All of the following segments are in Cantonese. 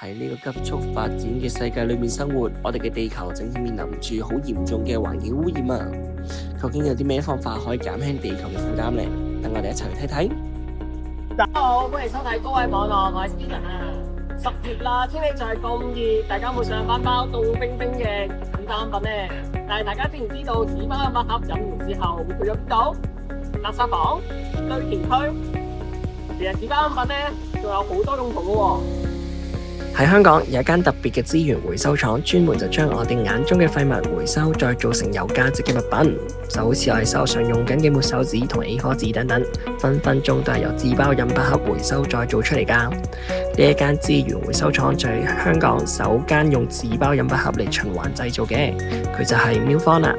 喺呢個急速發展嘅世界裏面生活，我哋嘅地球正面臨住好嚴重嘅環境污染啊！究竟有啲咩方法可以減輕地球嘅負擔呢？等我哋一齊去睇睇。大家好，歡迎收睇高位網絡，我係 Steven 啊。10月啦，天氣就係咁熱，大家會想買包凍冰冰嘅簡單品呢？但係大家知唔知道紙包飲品盒飲完之後會去咗邊度？垃圾房、堆填區。其實紙包飲品呢，仲有好多用途嘅喎。喺香港有一間特別嘅資源回收廠，專門就將我哋眼中嘅廢物回收，再做成有價值嘅物品。就好似我哋手上用緊嘅抹手紙同 A4 紙等等，分分鐘都係由紙包飲品盒回收再做出嚟㗎。呢一間資源回收廠就係香港首間用紙包飲品盒嚟循環製造嘅，佢就係喵坊啦。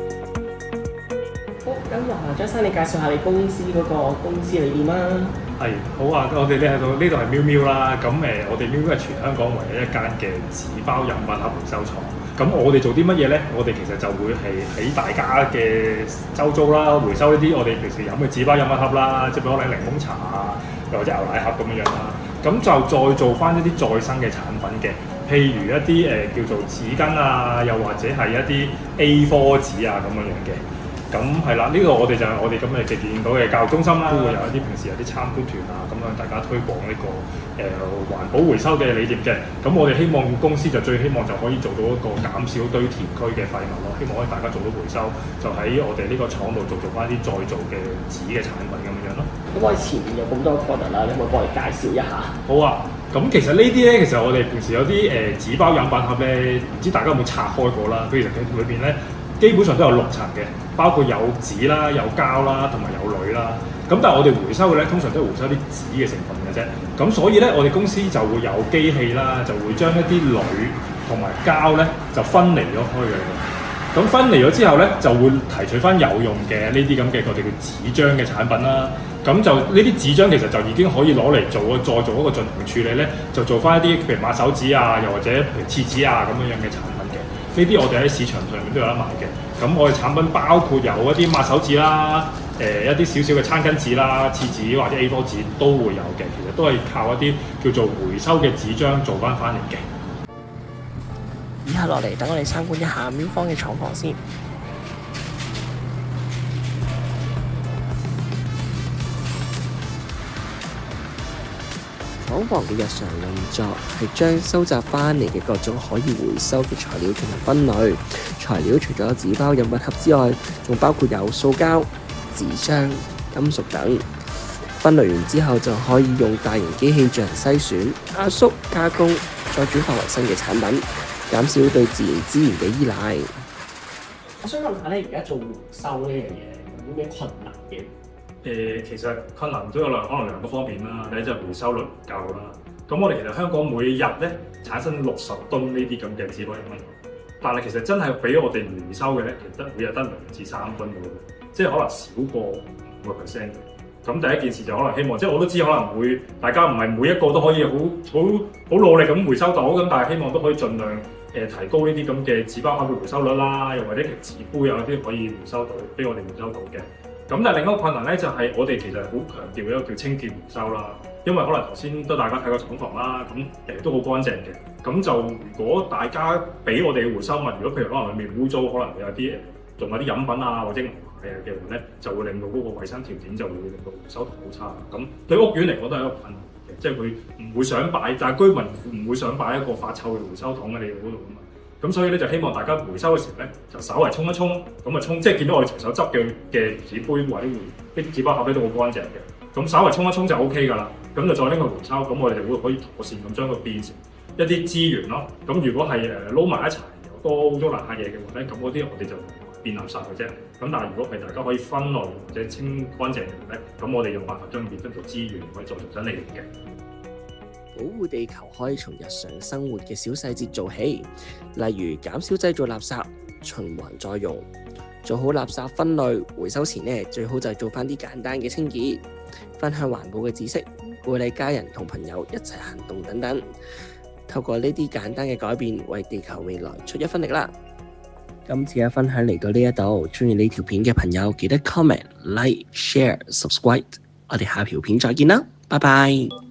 好，咁張生，你介紹下你公司嗰個公司理念啊？係好啊！我哋呢度係喵喵啦。咁我哋喵喵係全香港唯一一間嘅紙包飲品盒回收廠。咁我哋做啲乜嘢呢？我哋其實就會係喺大家嘅周遭啦，回收一啲我哋平時飲嘅紙包飲品盒啦，即係譬如可能檸檬茶啊，又或者牛奶盒咁樣啦。咁就再做翻一啲再生嘅產品嘅，譬如一啲叫做紙巾啊，又或者係一啲 A4 紙啊咁樣嘅。咁係啦，呢個我哋就係我哋今日嘅見到嘅教育中心啦，都會有一啲平時有啲參觀團啊，咁樣大家推廣呢個環保回收嘅理念嘅。咁我哋希望公司就最希望就可以做到一個減少堆填區嘅廢物咯，希望可以大家做到回收，就喺我哋呢個廠度做翻啲再造嘅紙嘅產品咁樣咯。咁我哋前面有咁多 product 啦，你可唔可以幫我哋介紹一下？好啊，咁其實呢啲咧，其實我哋平時有啲紙包飲品盒咧，唔知大家有冇拆開過啦？佢其實佢裏邊咧，基本上都有6層嘅，包括有紙啦、有膠啦，同埋有鋁啦。咁但係我哋回收嘅咧，通常都係回收啲紙嘅成分嘅啫。咁所以咧，我哋公司就會有機器啦，就會將一啲鋁同埋膠咧就分離咗開嘅。咁分離咗之後咧，就會提取翻有用嘅呢啲咁嘅我哋叫紙漿嘅產品啦。咁就呢啲紙漿其實就已經可以攞嚟再做一個進行處理咧，就做翻一啲譬如抹手紙啊，又或者譬如廁紙啊咁樣嘅產品嘅。呢啲我哋喺市場上面都有得賣嘅。咁我哋產品包括有一啲抹手紙啦，一啲少少嘅餐巾紙啦、廁紙或者 A4 紙都會有嘅。其實都係靠一啲叫做回收嘅紙漿做翻嚟嘅。以下落嚟，等我哋參觀一下喵坊嘅廠房先。廠房嘅日常運作係將收集翻嚟嘅各種可以回收嘅材料進行分類。材料除咗紙包飲品盒之外，仲包括有塑膠、紙張、金屬等。分類完之後，就可以用大型機器進行篩選、壓縮、加工，再轉化為新嘅產品，減少對自然資源嘅依賴。我想問下咧，而家做回收呢樣嘢有啲咩困難嘅？其實困難都有可能兩個方面啦。第一就係回收率唔夠啦。咁我哋其實香港每日咧產生60噸呢啲咁嘅紙包飲品，但係其實真係俾我哋回收嘅咧，其實每日得2至3噸嘅，即係可能少過5%嘅。咁第一件事就可能希望，即係我都知可能會大家唔係每一個都可以好努力咁回收到，咁但係希望都可以盡量提高呢啲咁嘅紙包盒嘅回收率啦，又或者其實紙杯有啲可以回收到，俾我哋回收到嘅。咁但係另一個困難咧，就係我哋其實好強調一個叫清潔回收啦，因為可能頭先都大家睇過廠房啦，咁都好乾淨嘅。咁就如果大家俾我哋嘅回收物，如果譬如可能裡面污糟，可能有啲仲有啲飲品啊或者牛奶嘅話咧，就會令到嗰個衞生條件就會令到回收度好差。咁對屋苑嚟講都係一個困難嘅，即係佢唔會想擺，但係居民唔會想擺一個發臭嘅回收桶喺你嗰度啊嘛。咁所以咧就希望大家回收嘅時候咧，就稍為沖一沖，咁啊沖，即係見到我哋隨手執嘅紙杯或者啲紙包盒咧都好乾淨嘅，咁稍為沖一沖就 O K 㗎啦。咁就再拎去回收，咁我哋就會可以妥善咁將佢變成一啲資源咯。咁如果係撈埋一齊又多污糟邋遢嘢嘅話咧，咁嗰啲我哋就變垃圾嘅啫。咁但係如果係大家可以分類或者清乾淨嘅話咧，咁我哋用辦法將佢變做資源，可以再重新利用嘅。保護地球可以從日常生活嘅小細節做起，例如減少製造垃圾、循環再用，做好垃圾分類，回收前呢，最好就係做翻啲簡單嘅清潔，分享環保嘅知識，鼓勵家人同朋友一齊行動等等。透過呢啲簡單嘅改變，為地球未來出一分力啦！今次嘅分享嚟到呢一度，鍾意呢條片嘅朋友記得 comment、like、share、subscribe。我哋下條片再見啦，拜拜。